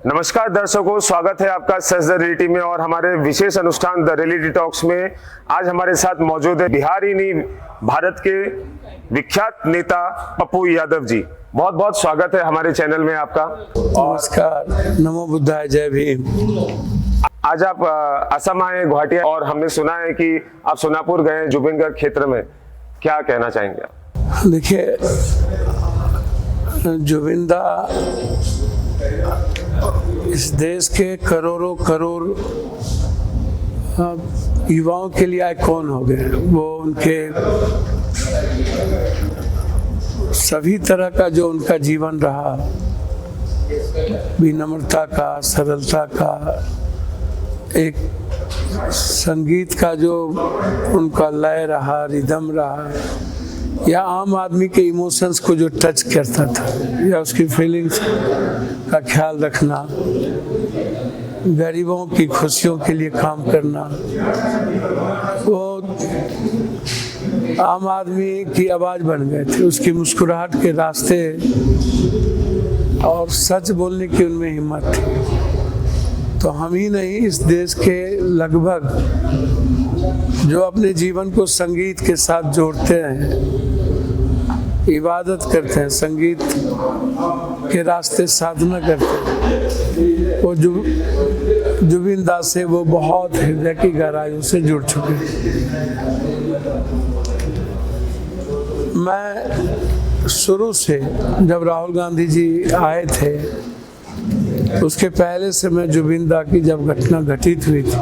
नमस्कार दर्शकों, स्वागत है आपका सच द रियलिटी में और हमारे विशेष अनुष्ठान द रियलिटी टॉक्स में। आज हमारे साथ मौजूद है बिहार ही नहीं भारत के विख्यात नेता पप्पू यादव जी। बहुत बहुत स्वागत है हमारे चैनल में आपका। नमस्कार, नमो बुद्धाय, जय भीम। आज आप असम आए, गुवाहाटी, और हमने सुना है कि आप सोनापुर गए जुबिनगढ़ क्षेत्र में, क्या कहना चाहेंगे आप? देखिए, जुबिंदा इस देश के करोड़ों करोड़ युवाओं के लिए आइकॉन हो गए। वो उनके सभी तरह का जो उनका जीवन रहा, विनम्रता का, सरलता का, एक संगीत का जो उनका लय रहा, रिदम रहा, या आम आदमी के इमोशंस को जो टच करता था, या उसकी फीलिंग्स का ख्याल रखना, गरीबों की खुशियों के लिए काम करना, वो आम आदमी की आवाज़ बन गए थे। उसकी मुस्कुराहट के रास्ते और सच बोलने की उनमें हिम्मत थी। तो हम ही नहीं, इस देश के लगभग जो अपने जीवन को संगीत के साथ जोड़ते हैं, इबादत करते हैं, संगीत के रास्ते साधना करते हैं, वो जुबिन दास से वो बहुत हृदय की गहराइयों से जुड़ चुके हैं। मैं शुरू से, जब राहुल गांधी जी आए थे, उसके पहले से मैं जुबिन दा की जब घटना घटित हुई थी,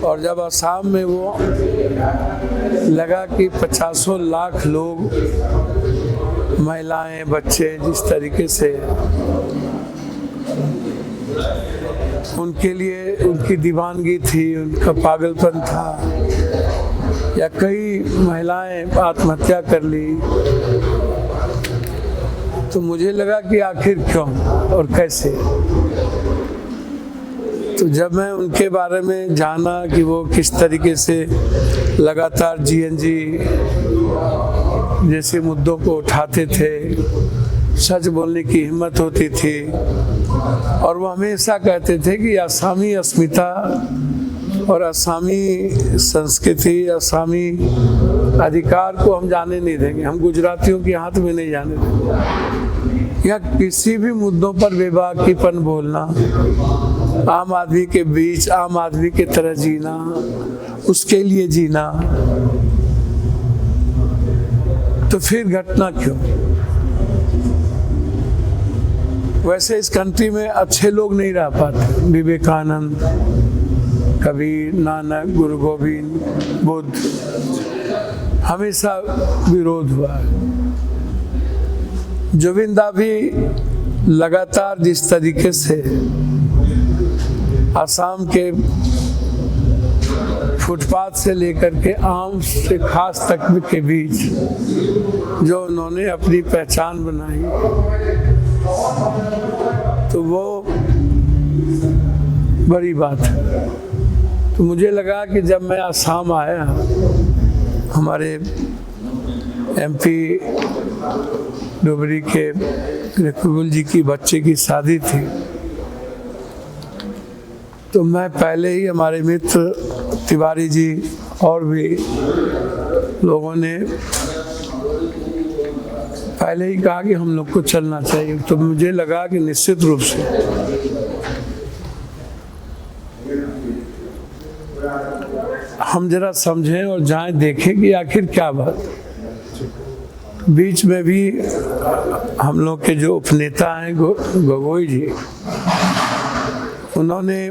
और जब असम में वो लगा कि 50 लाख लोग, महिलाएं, बच्चे, जिस तरीके से उनके लिए उनकी दीवानगी थी, उनका पागलपन था, या कई महिलाएं आत्महत्या कर ली, तो मुझे लगा कि आखिर क्यों और कैसे। तो जब मैं उनके बारे में जाना कि वो किस तरीके से लगातार जीएनजी जैसे मुद्दों को उठाते थे, सच बोलने की हिम्मत होती थी, और वो हमेशा कहते थे कि असामी अस्मिता और असामी संस्कृति, असामी अधिकार को हम जाने नहीं देंगे, हम गुजरातियों के हाथ में नहीं जाने देंगे। या किसी भी मुद्दों पर बेबाकीपन बोलना, आम आदमी के बीच आम आदमी की तरह जीना, उसके लिए जीना, तो फिर घटना क्यों? वैसे इस कंट्री में अच्छे लोग नहीं रह पाते। विवेकानंद, कबीर, नानक, गुरु गोविंद, बुद्ध, हमेशा विरोध हुआ है। जुबिन दा भी लगातार जिस तरीके से असम के फुटपाथ से लेकर के आम से खास तक के बीच जो उन्होंने अपनी पहचान बनाई, तो वो बड़ी बात है। तो मुझे लगा कि जब मैं असम आया, हमारे एमपी डोबरी के रकुल जी की बच्चे की शादी थी, तो मैं पहले ही, हमारे मित्र तिवारी जी और भी लोगों ने पहले ही कहा कि हम लोग को चलना चाहिए। तो मुझे लगा कि निश्चित रूप से हम जरा समझें और जाएं, देखें कि आखिर क्या बात। बीच में भी हम लोग के जो उपनेता हैं गोगोई जी, उन्होंने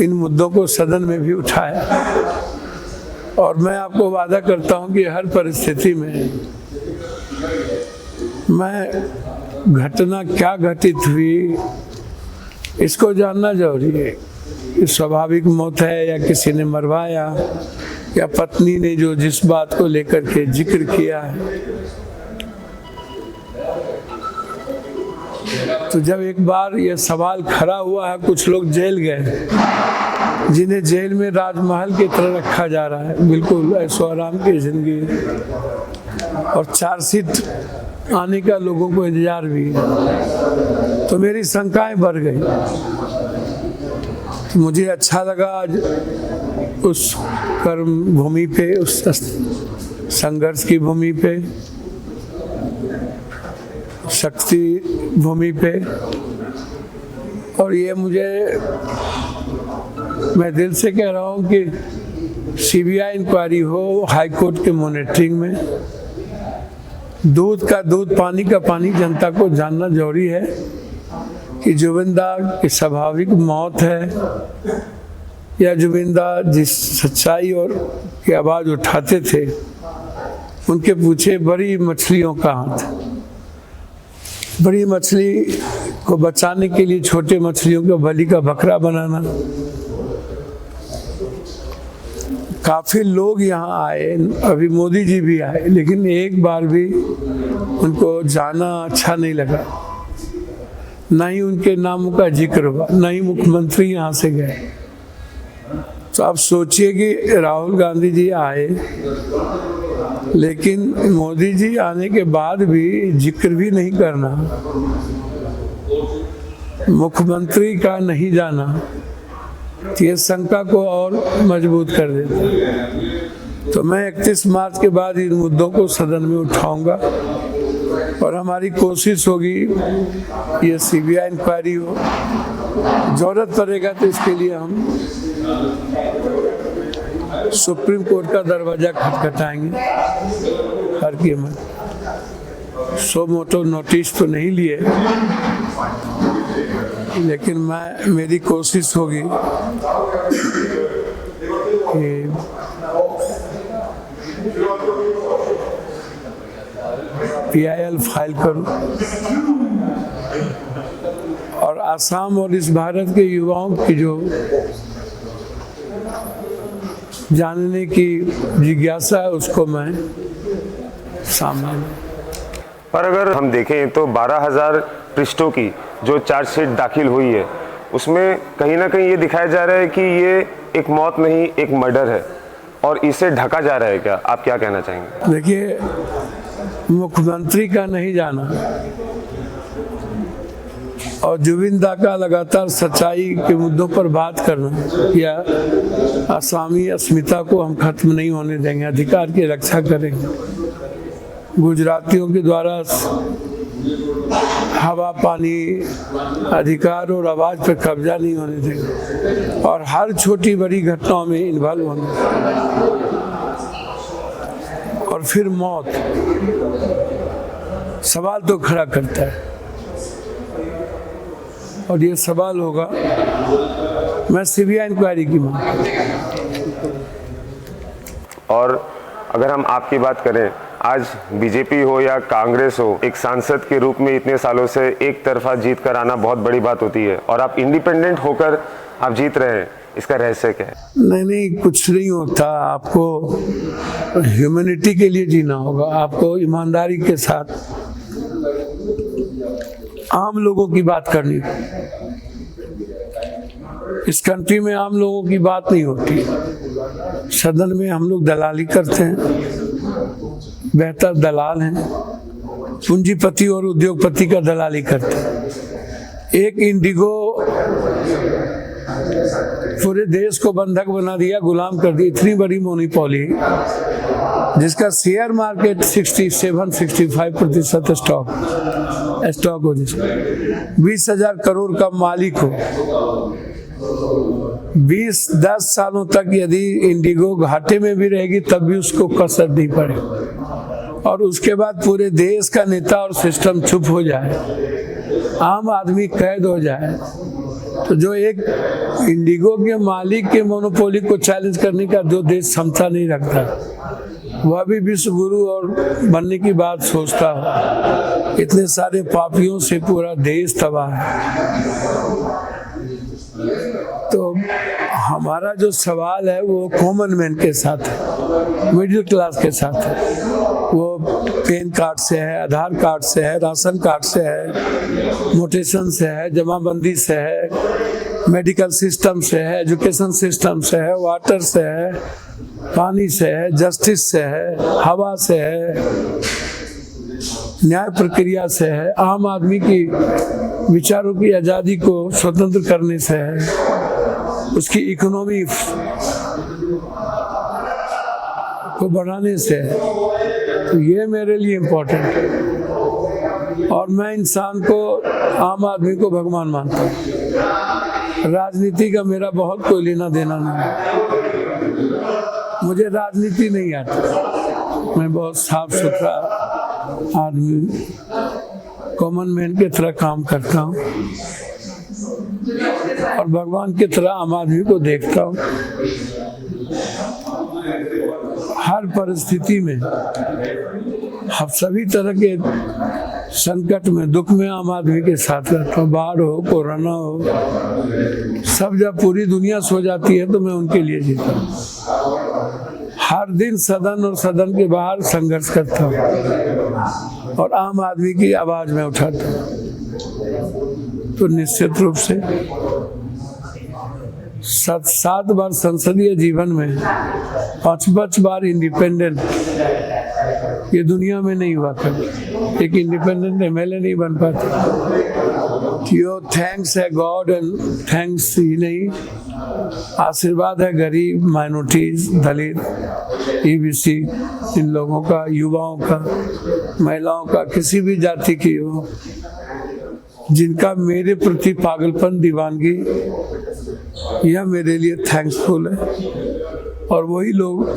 इन मुद्दों को सदन में भी उठाया, और मैं आपको वादा करता हूं कि हर परिस्थिति में मैं घटना क्या घटित हुई इसको जानना जरूरी है। कि स्वाभाविक मौत है, या किसी ने मरवाया, या पत्नी ने जो जिस बात को लेकर के जिक्र किया है। तो जब एक बार ये सवाल खड़ा हुआ है, कुछ लोग जेल गए, जिन्हें जेल में राजमहल की तरह रखा जा रहा है, बिल्कुल ऐशो आराम की जिंदगी, और चार्जशीट आने का लोगों को इंतजार भी है। तो मेरी शंकाएं बढ़ गई। तो मुझे अच्छा लगा आज उस कर्म भूमि पे, उस संघर्ष की भूमि पे, शक्ति भूमि पे, और ये मैं दिल से कह रहा हूँ कि सीबीआई इंक्वायरी हो हाई कोर्ट के मॉनिटरिंग में। दूध का दूध, पानी का पानी, जनता को जानना जरूरी है कि जुबिंदा की स्वाभाविक मौत है या जुबिंदा जिस सच्चाई और की आवाज़ उठाते थे उनके पीछे बड़ी मछलियों का हाथ। बड़ी मछली को बचाने के लिए छोटे मछलियों को बलि का बकरा बनाना। काफी लोग यहाँ आए, अभी मोदी जी भी आए, लेकिन एक बार भी उनको जाना अच्छा नहीं लगा, ना ही उनके नामों का जिक्र हुआ, ना ही मुख्यमंत्री यहाँ से गए। तो आप सोचिए कि राहुल गांधी जी आए, लेकिन मोदी जी आने के बाद भी जिक्र भी नहीं करना, मुख्यमंत्री का नहीं जाना, तो ये शंका को और मजबूत कर देता। तो मैं 31 मार्च के बाद इन मुद्दों को सदन में उठाऊंगा और हमारी कोशिश होगी ये सीबीआई इंक्वायरी हो। जरूरत पड़ेगा तो इसके लिए हम सुप्रीम कोर्ट का दरवाजा खटखटाएंगे हर कीमत। सो मोटो नोटिस तो नहीं लिए, लेकिन मेरी कोशिश होगी कि PIL फाइल करूं और आसाम और इस भारत के युवाओं की जो जानने की जिज्ञासा है उसको मैं सामने। पर अगर हम देखें तो 12,000 पृष्ठों की जो चार्जशीट दाखिल हुई है उसमें कहीं ना कहीं ये दिखाया जा रहा है कि ये एक मौत नहीं, एक मर्डर है और इसे ढका जा रहा है। क्या आप क्या कहना चाहेंगे? देखिए, मुख्यमंत्री का नहीं जाना और जुबिंदा का लगातार सच्चाई के मुद्दों पर बात करना या आसामी अस्मिता को हम खत्म नहीं होने देंगे, अधिकार की रक्षा करेंगे। गुजरातियों के द्वारा हवा, पानी, अधिकार और आवाज पर कब्जा नहीं होने देंगे और हर छोटी बड़ी घटनाओं में इन्वॉल्व होंगे। और फिर मौत सवाल तो खड़ा करता है और ये सवाल होगा, मैं सीबीआई इंक्वायरी की मांग। और अगर हम आपकी बात करें, आज बीजेपी हो या कांग्रेस हो, एक सांसद के रूप में इतने सालों से एक तरफा जीत कर आना बहुत बड़ी बात होती है और आप इंडिपेंडेंट होकर आप जीत रहे हैं, इसका रहस्य क्या है? नहीं, कुछ नहीं होता। आपको ह्यूमैनिटी के लिए जीना होगा, आपको ईमानदारी के साथ आम लोगों की बात करनी। इस कंट्री में आम लोगों की बात नहीं होती। सदन में हम लोग दलाली करते हैं, बेहतर दलाल हैं, पूंजीपति और उद्योगपति का दलाली करते हैं। एक इंडिगो पूरे देश को बंधक बना दिया, गुलाम कर दिया। इतनी बड़ी मोनोपोली जिसका शेयर मार्केट 67-65% स्टॉक हो, जिसका 20,000 करोड़ का मालिक हो। 10 सालों तक यदि इंडिगो घाटे में भी रहेगी तब भी उसको कसर नहीं पड़े और उसके बाद पूरे देश का नेता और सिस्टम चुप हो जाए, आम आदमी कैद हो जाए, तो जो एक इंडिगो के मालिक के मोनोपोली को चैलेंज करने का जो देश क्षमता नहीं रखता, वह भी विश्व गुरु और बनने की बात सोचता है। इतने सारे पापियों से पूरा देश तबाह है। तो हमारा जो सवाल है वो कॉमन मैन के साथ है, मिडिल क्लास के साथ है। वो पैन कार्ड से है, आधार कार्ड से है, राशन कार्ड से है, मोटेशन से है, जमाबंदी से है, मेडिकल सिस्टम से है, एजुकेशन सिस्टम से है, वाटर से है, पानी से है, जस्टिस से है, हवा से है, न्याय प्रक्रिया से है, आम आदमी की विचारों की आज़ादी को स्वतंत्र करने से है, उसकी इकोनॉमी को बढ़ाने से है। तो ये मेरे लिए इम्पोर्टेंट है और मैं इंसान को, आम आदमी को भगवान मानता हूँ। राजनीति का मेरा बहुत कोई लेना देना नहीं है, मुझे राजनीति नहीं आती। मैं बहुत साफ सुथरा आदमी, कॉमन मैन की तरह काम करता हूँ और भगवान की तरह आम आदमी को देखता हूँ। हर परिस्थिति में, हम सभी तरह के संकट में, दुख में आम आदमी के साथ रहता हूँ। बाढ़ हो, कोरोना हो, सब जब पूरी दुनिया सो जाती है तो मैं उनके लिए जीता हूँ। हर दिन सदन और सदन के बाहर संघर्ष करता हूँ और आम आदमी की आवाज में उठाता हूँ। तो निश्चित रूप से 7 बार संसदीय जीवन में 5 बार इंडिपेंडेंट, ये दुनिया में नहीं हुआ कभी। एक इंडिपेंडेंट एमएलए नहीं बन पाता। यो थैंक्स है गॉड एंड थैंक्स ही नहीं, आशीर्वाद है गरीब, माइनॉरिटीज, दलित, ईबीसी, इन लोगों का, युवाओं का, महिलाओं का, किसी भी जाति की हो, जिनका मेरे प्रति पागलपन, दीवानगी, यह मेरे लिए थैंक्सफुल है। और वही लोग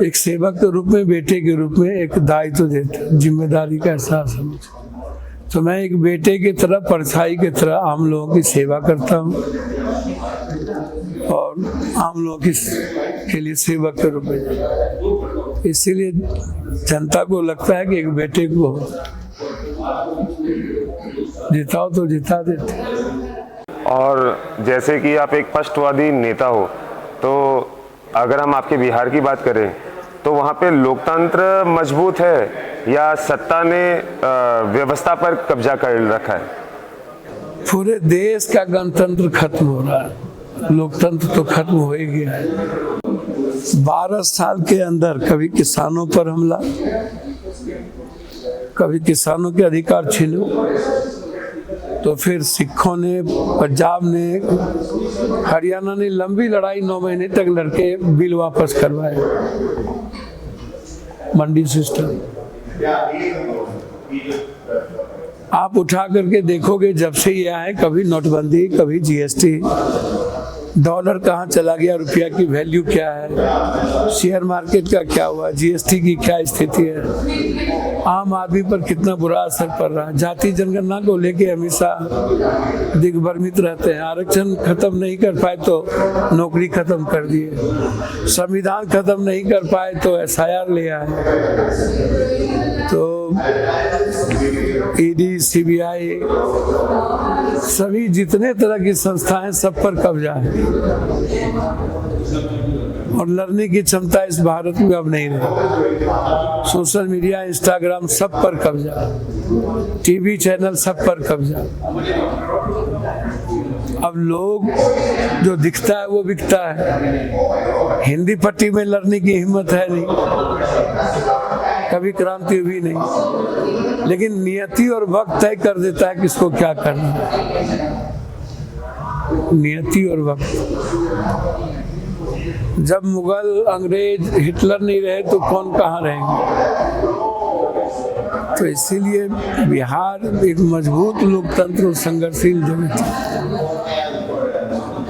एक सेवक के रूप में, बेटे के रूप में एक दायित्व देते, जिम्मेदारी का एहसास है मुझे। तो मैं एक बेटे की तरह, परछाई की तरह आम लोगों की सेवा करता हूँ और आम लोगों के लिए सेवक के रूप में। इसीलिए जनता को लगता है कि एक बेटे को जिताओ तो जिता देते। और जैसे कि आप एक स्पष्टवादी नेता हो, तो अगर हम आपके बिहार की बात करें तो वहाँ पे लोकतंत्र मजबूत है या सत्ता ने व्यवस्था पर कब्जा कर रखा है? पूरे देश का गणतंत्र खत्म हो रहा है, लोकतंत्र तो खत्म हो ही गया है। 12 साल के अंदर कभी किसानों पर हमला, कभी किसानों के अधिकार छीनो, तो फिर सिखों ने, पंजाब ने, हरियाणा ने लंबी लड़ाई 9 महीने तक लड़के बिल वापस करवाए। मंडी सिस्टम आप उठा करके देखोगे, जब से ये आए, कभी नोटबंदी, कभी जीएसटी, डॉलर कहाँ चला गया, रुपया की वैल्यू क्या है, शेयर मार्केट का क्या हुआ, जीएसटी की क्या स्थिति है, आम आदमी पर कितना बुरा असर पड़ रहा है। जाति जनगणना को लेके हमेशा दिग्भ्रमित रहते हैं। आरक्षण खत्म नहीं कर पाए तो नौकरी खत्म कर दिए, संविधान खत्म नहीं कर पाए तो एसआईआर ले आए। तो ईडी, सीबीआई, सभी जितने तरह की संस्थाएं, सब पर कब्जा है और लड़ने की क्षमता इस भारत में अब नहीं रही। सोशल मीडिया, इंस्टाग्राम, सब पर कब्जा, टीवी चैनल, सब पर कब्जा। अब लोग जो दिखता है वो बिकता है। हिंदी पट्टी में लड़ने की हिम्मत है नहीं, कभी क्रांति हुई नहीं, लेकिन नियति और वक्त तय कर देता है किसको क्या करना है। नियति और वक्त। जब मुगल, अंग्रेज, हिटलर नहीं रहे तो कौन कहाँ रहेंगे। तो इसीलिए बिहार एक मजबूत लोकतंत्र और संघर्षशील जगह थी।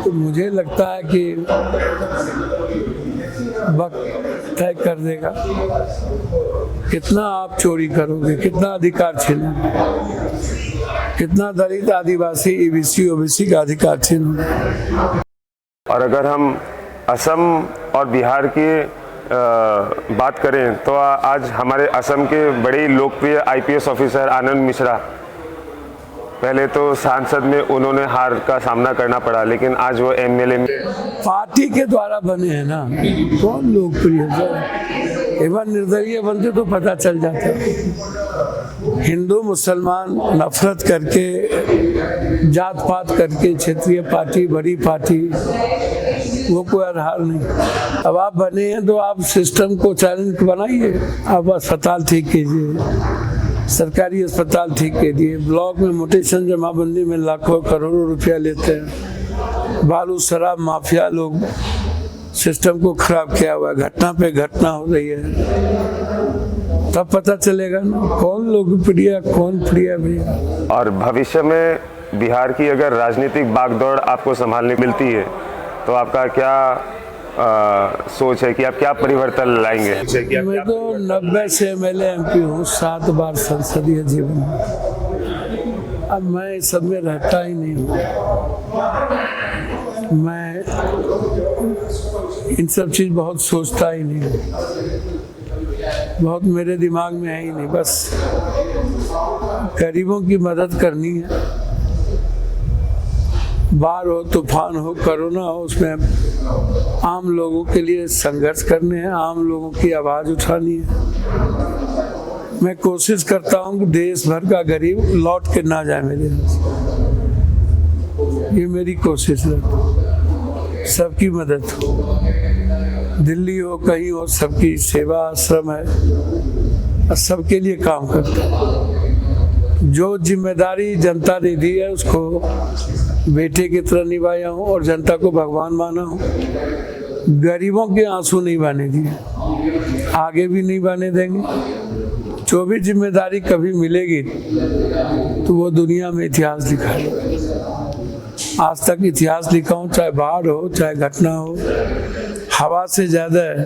तो मुझे लगता है कि वक्त तय कर देगा कितना आप चोरी करोगे, कितना अधिकार छीनोगे, कितना दलित, आदिवासी, ईबीसी, ओबीसी का अधिकार छीनोगे। और अगर हम असम और बिहार की बात करें तो आज हमारे असम के बड़े लोकप्रिय आईपीएस ऑफिसर आनंद मिश्रा, पहले तो सांसद में उन्होंने हार का सामना करना पड़ा, लेकिन आज वो एमएलए में पार्टी के द्वारा बने हैं ना। कौन लोकप्रिय है, एवं निर्दलीय बनते तो पता चल जाता है। हिंदू मुसलमान नफरत करके, जात पात करके, क्षेत्रीय पार्टी, बड़ी पार्टी, वो कोई आधार नहीं। अब आप बने हैं तो आप सिस्टम को चैलेंज बनाइए, आप अस्पताल ठीक कीजिए, सरकारी अस्पताल ठीक कीजिए। ब्लॉक में मोटेशन जमाबंदी में लाखों करोड़ों रुपया लेते हैं। बालू शराब माफिया लोग सिस्टम को खराब किया हुआ, घटना पे घटना हो रही है, तब पता चलेगा ना कौन लोकप्रिय कौन प्रिय भैया। और भविष्य में बिहार की अगर राजनीतिक बागडोर आपको संभालने मिलती है तो आपका क्या सोच है कि आप क्या परिवर्तन लाएंगे? मैं तो 90 से MLA MP हूँ, 7 बार संसदीय जीवन में। अब मैं इस सब में रहता ही नहीं हूँ, मैं इन सब चीज़ बहुत सोचता ही नहीं हूँ, बहुत मेरे दिमाग में है ही नहीं। बस गरीबों की मदद करनी है, बाढ़ हो तूफान हो कोरोना हो, उसमें आम लोगों के लिए संघर्ष करने हैं, आम लोगों की आवाज़ उठानी है। मैं कोशिश करता हूँ कि देश भर का गरीब लौट के ना जाए मेरे यहाँ से, ये मेरी कोशिश है। सबकी मदद हो, दिल्ली हो कहीं हो, सबकी सेवा आश्रम है और सबके लिए काम करता हूँ। जो जिम्मेदारी जनता ने दी है उसको बेटे की तरह निभाया हूँ और जनता को भगवान माना हूँ। गरीबों के आंसू नहीं बहने दिए, आगे भी नहीं बहने देंगे। जो भी जिम्मेदारी कभी मिलेगी तो वो दुनिया में इतिहास लिखाएगा। आज तक इतिहास लिखा हूँ, चाहे बाढ़ हो चाहे घटना हो, हवा से ज़्यादा है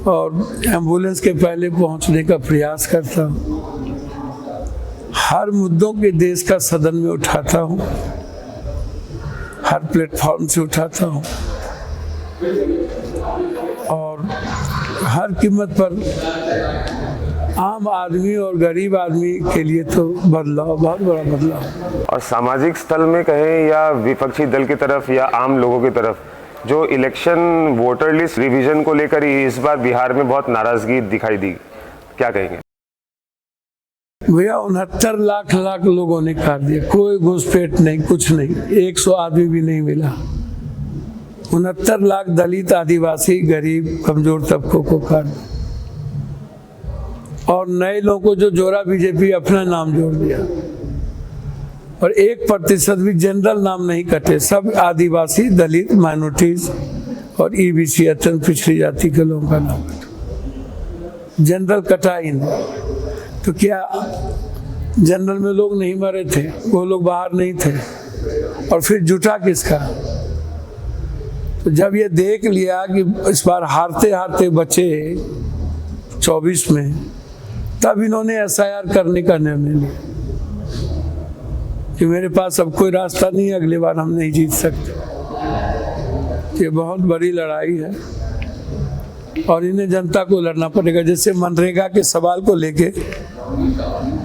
और एम्बुलेंस के पहले पहुँचने का प्रयास करता हूँ। हर मुद्दों के देश का सदन में उठाता हूँ, हर प्लेटफॉर्म से उठाता हूँ और हर कीमत पर आम आदमी और गरीब आदमी के लिए तो बदलाव, बहुत बड़ा बदलाव। और सामाजिक स्थल में कहें या विपक्षी दल की तरफ या आम लोगों की तरफ, जो इलेक्शन वोटर लिस्ट रिवीजन को लेकर ही इस बार बिहार में बहुत नाराजगी दिखाई दी, क्या कहेंगे? भैया 69 लाख लोगों ने काट दिया, कोई घुसपैठ नहीं, कुछ नहीं, 100 आदमी भी नहीं मिला। 69 लाख दलित, आदिवासी, गरीब, कमजोर तबकों को काट दिया और नए लोगों को जो जोड़ा बीजेपी अपना नाम जोड़ दिया और 1% भी जनरल नाम नहीं कटे, सब आदिवासी, दलित, माइनॉरिटीज और EBC अत्यंत पिछड़ी जाति के लोगों का नाम कटा, जनरल कटा ही नहीं। तो क्या जनरल में लोग नहीं मरे थे, वो लोग बाहर नहीं थे और फिर जुटा किसका? तो जब ये देख लिया कि इस बार हारते हारते बचे 24 में, तब इन्होंने SIR करने का निर्णय लिया कि मेरे पास अब कोई रास्ता नहीं है, अगली बार हम नहीं जीत सकते। ये बहुत बड़ी लड़ाई है और इन्हें जनता को लड़ना पड़ेगा। जैसे मनरेगा के सवाल को लेके,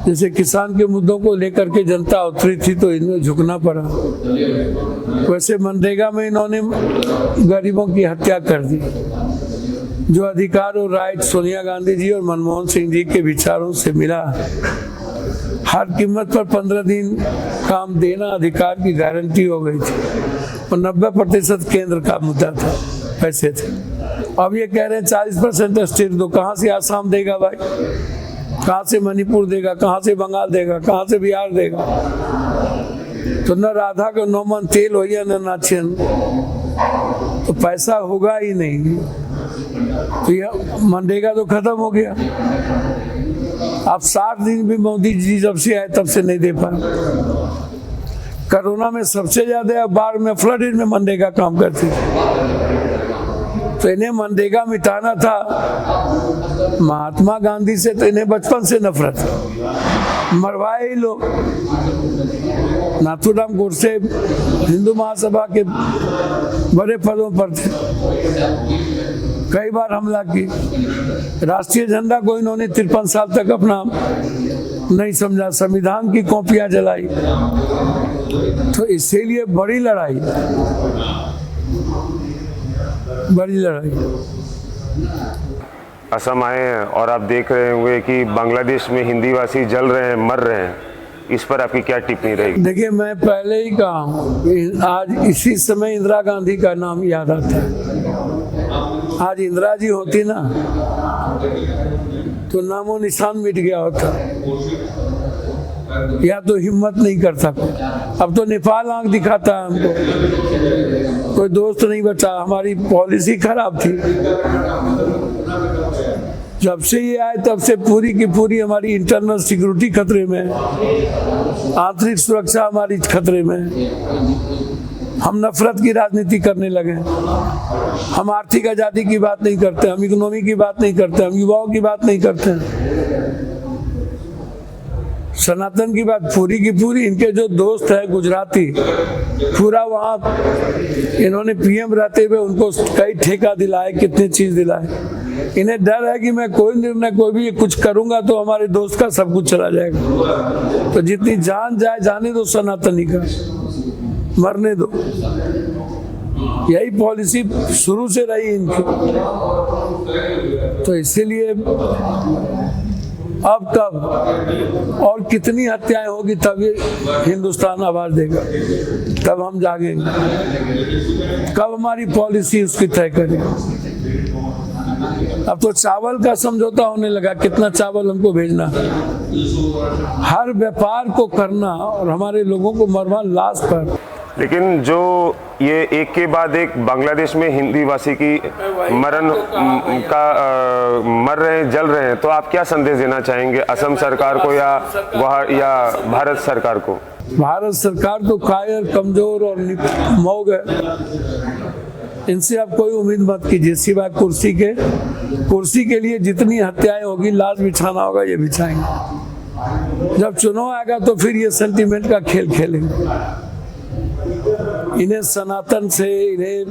जैसे किसान के मुद्दों को लेकर के जनता उतरी थी तो इन्हें झुकना पड़ा, वैसे मनरेगा में इन्होंने गरीबों की हत्या कर दी। जो अधिकार और राइट सोनिया गांधी जी और मनमोहन सिंह जी के विचारों से मिला, हर कीमत पर 15 दिन काम देना अधिकार की गारंटी हो गई थी और 90% केंद्र का मुद्दा था, पैसे थे। अब ये कह रहे हैं 40% स्टेट दो। कहाँ से आसाम देगा भाई, कहाँ से मणिपुर देगा, कहाँ से बंगाल देगा, कहाँ से बिहार देगा? तो न राधा का नौमन तेल हो या न नाचन, तो पैसा होगा ही नहीं। तो ये मनरेगा तो खत्म हो गया। आप 60 दिन भी मोदी जी जब से आए तब से नहीं दे पाए। कोरोना में सबसे ज्यादा, बाढ़ में, फ्लड में मनरेगा काम करती थी। तो इन्हें मनरेगा मिटाना था। महात्मा गांधी से तो इन्हें बचपन से नफरत, मरवाए ही लोग। नाथूराम गोडसे हिंदू महासभा के बड़े पदों पर थे, कई बार हमला की। राष्ट्रीय झंडा को इन्होंने 53 साल तक अपना नहीं समझा, संविधान की कॉपियां जलाई। तो इसीलिए बड़ी लड़ाई, बड़ी लड़ाई। असम आए हैं और आप देख रहे होंगे कि बांग्लादेश में हिंदी भाषी जल रहे हैं, मर रहे हैं। इस पर आपकी क्या टिप्पणी रहेगी? देखिए, मैं पहले ही कहा हूँ कि आज इसी समय इंदिरा गांधी का नाम याद आता है। आज इंदिरा जी होती ना तो नामो निशान मिट गया होता, या तो हिम्मत नहीं करता। अब तो नेपाल आंख दिखाता है हमको, कोई दोस्त नहीं बचा। हमारी पॉलिसी खराब थी। जब से ये आए तब से पूरी की पूरी हमारी इंटरनल सिक्योरिटी खतरे में, आंतरिक सुरक्षा हमारी खतरे में। हम नफरत की राजनीति करने लगे। हम आर्थिक आजादी की बात नहीं करते, हम इकोनॉमी की बात नहीं करते, हम युवाओं की बात नहीं करते। सनातन की बात पूरी की पूरी, इनके जो दोस्त है गुजराती, पूरा वहाँ इन्होंने पीएम रहते हुए उनको कई ठेका दिलाए, कितने चीज दिलाए। इन्हें डर है कि मैं कोई निर्णय कोई भी कुछ करूंगा तो हमारे दोस्त का सब कुछ चला जाएगा। तो जितनी जान जाए जाने दो, सनातनी का मरने दो। यही पॉलिसी शुरू से रही इनकी। तो इसीलिए अब कब और कितनी हत्याएं होगी तब ये हिंदुस्तान आवाज देगा, तब हम जागेंगे। कब हमारी पॉलिसी उसकी तय करेगी। अब तो चावल का समझौता होने लगा, कितना चावल हमको भेजना, हर व्यापार को करना और हमारे लोगों को मरवा लाश पर। लेकिन जो ये एक के बाद एक बांग्लादेश में हिंदी भाषी की मरण का मर रहे हैं, जल रहे हैं, तो आप क्या संदेश देना चाहेंगे असम सरकार को या भारत सरकार को? भारत सरकार तो कायर, कमजोर और मौग है। इनसे आप कोई उम्मीद मत कीजिए, सिवाय कुर्सी के लिए जितनी हत्याएं होगी, लाश बिछाना होगा, ये बिछाएंगे। जब चुनाव आएगा तो फिर ये सेंटीमेंट का खेल खेलेंगे। इन्हें सनातन से, इन्हें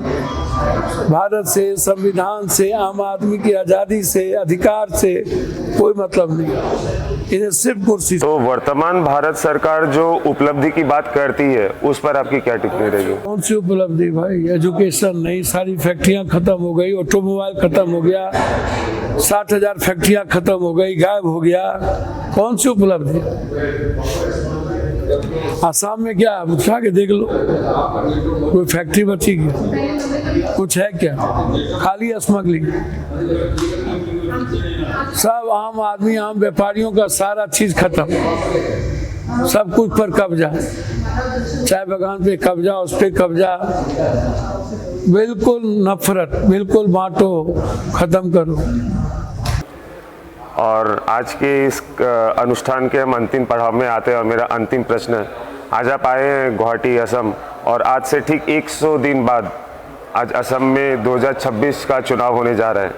भारत से, संविधान से, आम आदमी की आजादी से, अधिकार से कोई मतलब नहीं। इन्हें सिर्फ कुर्सी। तो वर्तमान भारत सरकार जो उपलब्धि की बात करती है उस पर आपकी क्या टिप्पणी रहेगी? कौन सी उपलब्धि भाई? एजुकेशन नहीं, सारी फैक्ट्रियां खत्म हो गई, ऑटोमोबाइल खत्म हो गया, 60,000 फैक्ट्रियां खत्म हो गई, गायब हो गया। कौन सी उपलब्धि? आसाम में क्या उठा के देख लो, कोई फैक्ट्री बची क्या? कुछ है क्या? खाली स्मगलिंग। सब आम आदमी, आम व्यापारियों का सारा चीज खत्म, सब कुछ पर कब्जा, चाय बागान पे कब्जा, उस पे कब्जा। बिल्कुल नफरत, बिल्कुल बांटो, खत्म करो। और आज के इस अनुष्ठान के हम अंतिम पड़ाव में आते हैं और मेरा अंतिम प्रश्न है, आज आप आए हैं गुवाहाटी, असम, और आज से ठीक 100 दिन बाद आज असम में 2026 का चुनाव होने जा रहा है।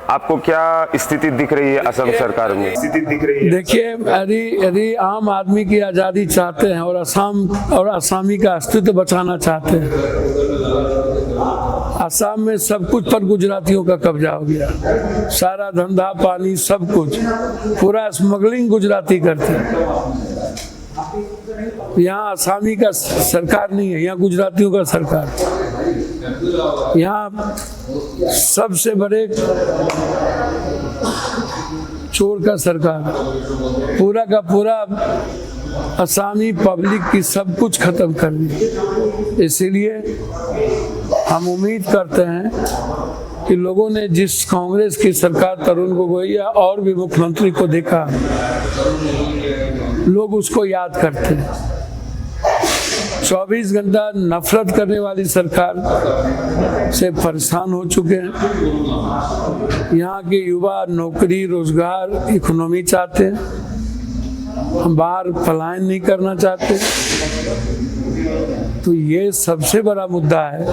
आपको क्या स्थिति दिख रही है असम सरकार में? स्थिति दिख रही है? देखिए, यदि आम आदमी की आज़ादी चाहते हैं और आसामी का अस्तित्व बचाना चाहते हैं, असम में सब कुछ पर गुजरातियों का कब्जा हो गया। सारा धंधा पानी सब कुछ, पूरा स्मगलिंग गुजराती करते हैं। यहाँ आसामी का सरकार नहीं है, यहाँ गुजरातियों का सरकार। यहाँ सबसे बड़े चोर का सरकार, पूरा का पूरा आसामी पब्लिक की सब कुछ खत्म कर दी। इसीलिए हम उम्मीद करते हैं कि लोगों ने जिस कांग्रेस की सरकार तरुण गोगोई और भी मुख्यमंत्री को देखा, लोग उसको याद करते हैं। 24 घंटा नफरत करने वाली सरकार से परेशान हो चुके हैं। यहाँ के युवा नौकरी, रोजगार, इकोनॉमी चाहते हैं। हम बाहर पलायन नहीं करना चाहते। तो ये सबसे बड़ा मुद्दा है।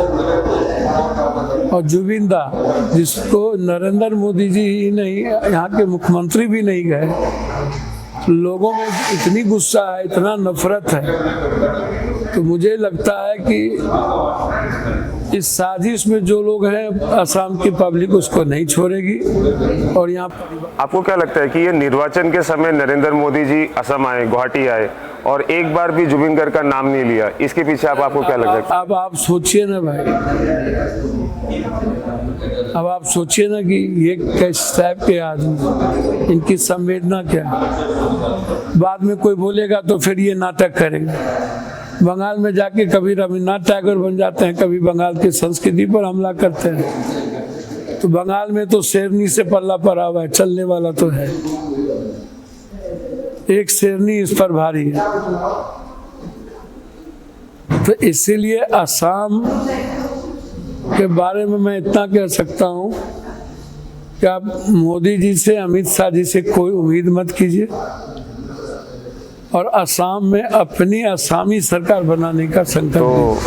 और जुबिंदा, जिसको नरेंद्र मोदी जी ही नहीं, यहाँ के मुख्यमंत्री भी नहीं गए, लोगों में इतनी गुस्सा है, इतना नफरत है। तो मुझे लगता है कि इस साजिश में जो लोग हैं, असम की पब्लिक उसको नहीं छोड़ेगी। और यहाँ आपको क्या लगता है कि ये निर्वाचन के समय नरेंद्र मोदी जी असम आए, गुवाहाटी आए और एक बार भी जुबिन गर्ग का नाम नहीं लिया, इसके पीछे आपको क्या लगता है? अब आप सोचिए ना भाई, अब आप सोचिए ना कि ये किस टाइप के आदमी, इनकी संवेदना क्या है। बाद में कोई बोलेगा तो फिर ये नाटक करेंगे। बंगाल में जाके कभी रविन्द्रनाथ टैगोर बन जाते हैं, कभी बंगाल की संस्कृति पर हमला करते हैं। तो बंगाल में तो शेरनी से पल्ला पड़ा हुआ है, चलने वाला तो है, एक शेरनी इस पर भारी है। तो इसीलिए असम के बारे में मैं इतना कह सकता हूँ कि आप मोदी जी से, अमित शाह जी से कोई उम्मीद मत कीजिए, और असम में अपनी असामी सरकार बनाने का संकल्प तो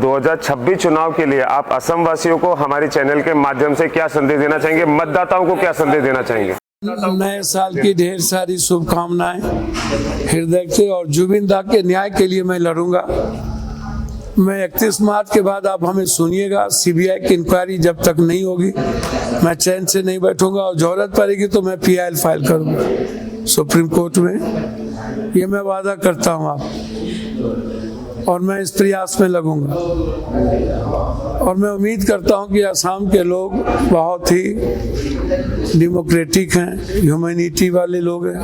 2026 चुनाव के लिए आप असम वासियों को हमारे चैनल के माध्यम से क्या संदेश देना चाहेंगे, मतदाताओं को क्या संदेश देना चाहेंगे? नए साल की ढेर सारी शुभकामनाएं हृदय से, और जुबिन दा के न्याय के लिए मैं लड़ूंगा। मैं 31 मार्च के बाद आप हमें सुनिएगा, सीबीआई की इंक्वायरी जब तक नहीं होगी मैं चैन से नहीं बैठूंगा, और जरूरत पड़ेगी तो मैं PIL फाइल करूंगा सुप्रीम कोर्ट में, ये मैं वादा करता हूं आप, और मैं इस प्रयास में लगूंगा। और मैं उम्मीद करता हूं कि असम के लोग बहुत ही डेमोक्रेटिक हैं, ह्यूमैनिटी वाले लोग हैं,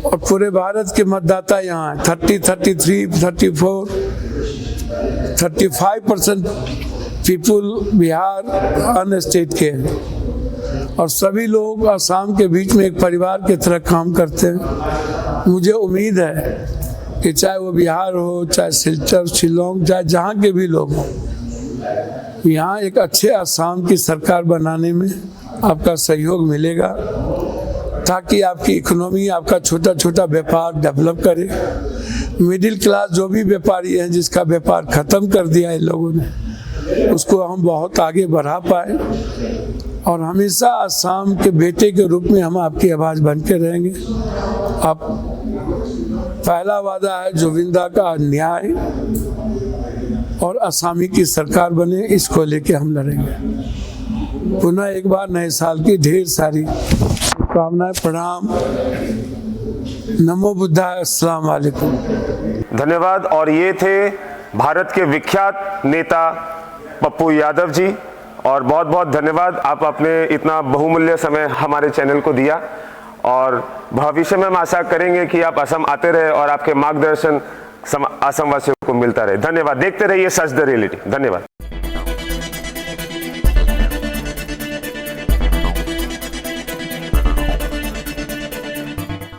और पूरे भारत के मतदाता यहाँ हैं। 33, 34, 35% पीपुल बिहार अन्य स्टेट के हैं, और सभी लोग असम के बीच में एक परिवार की तरह काम करते हैं। मुझे उम्मीद है कि चाहे वो बिहार हो, चाहे सिलचर, शिलोंग, चाहे जहाँ के भी लोग हों, यहाँ एक अच्छे असम की सरकार बनाने में आपका सहयोग मिलेगा, ताकि आपकी इकोनॉमी, आपका छोटा छोटा व्यापार डेवलप करे। मिडिल क्लास जो भी व्यापारी हैं, जिसका व्यापार खत्म कर दिया है लोगों ने, उसको हम बहुत आगे बढ़ा पाए, और हमेशा असम के बेटे के रूप में हम आपकी आवाज़ बन के रहेंगे। आप पहला वादा है जुबिंदा का न्याय और असामी की सरकार बने, इसको लेके हम लड़ेंगे। पुनः एक बार नए साल की ढेर सारी शुभकामनाएं, प्रणाम, नमो बुद्धाय, अस्सलाम वालेकुम। धन्यवाद। और ये थे भारत के विख्यात नेता पप्पू यादव जी, और बहुत बहुत धन्यवाद, आप अपने इतना बहुमूल्य समय हमारे चैनल को दिया, और भविष्य में हम आशा करेंगे कि आप असम आते रहे और आपके मार्गदर्शन असम वासियों को मिलता रहे। धन्यवाद। देखते रहिए सच द रियलिटी। धन्यवाद।